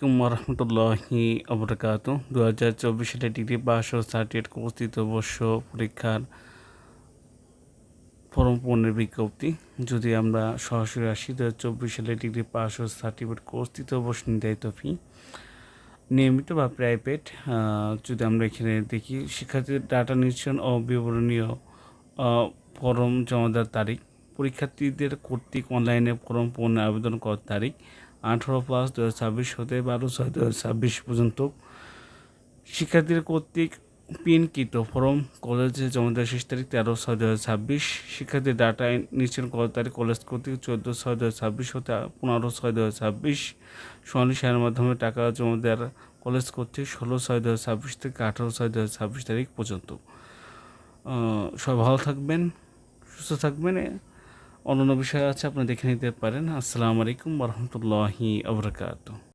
আলাইকুম ওরহমতুল্লাহি আবরাকাত 2024 সালে ডিগ্রি পাস ও সার্টিফিকেট কোর্স তৃতীয় বর্ষ পরীক্ষার ফর্ম পূরণের বিজ্ঞপ্তি। যদি আমরা সরাসরি আসি 2024 সালে ডিগ্রি পাস ও সার্টিফিকেট কোর্স তৃতীয় বর্ষ নির্ধারিত ফি নিয়মিত বা প্রাইভেট। যদি আমরা এখানে দেখি শিক্ষার্থীদের ডাটা নিশ্চয়ন ও বিবরণীয় ফর্ম জমা দেওয়ার তারিখ, পরীক্ষার্থীদের কর্তৃক অনলাইনে ফর্ম পূরণের আবেদন করার তারিখ 18+2026 হতে 12/6/2026 পর্যন্ত। শিক্ষার্থীদের কর্তৃক প্রিন্টকৃত ফর্ম কলেজে জমা দেওয়ার শেষ তারিখ 13/6/2026। শিক্ষার্থীর ডাটা নিশ্চয়ন করার তারিখ কলেজ কর্তৃক 14/6/2026 হতে 15/6/2026। সোনালী সারের মাধ্যমে টাকা জমা দেওয়ার কলেজ কর্তৃক 16/6/2026 থেকে 18/6/2026 তারিখ পর্যন্ত। সবাই ভালো থাকবেন, সুস্থ থাকবেন। অন্যান্য বিষয় আছে, আপনি দেখে নিতে পারেন। আসসালামু আলাইকুম ওয়া রাহমাতুল্লাহি ওয়া বারাকাতুহু।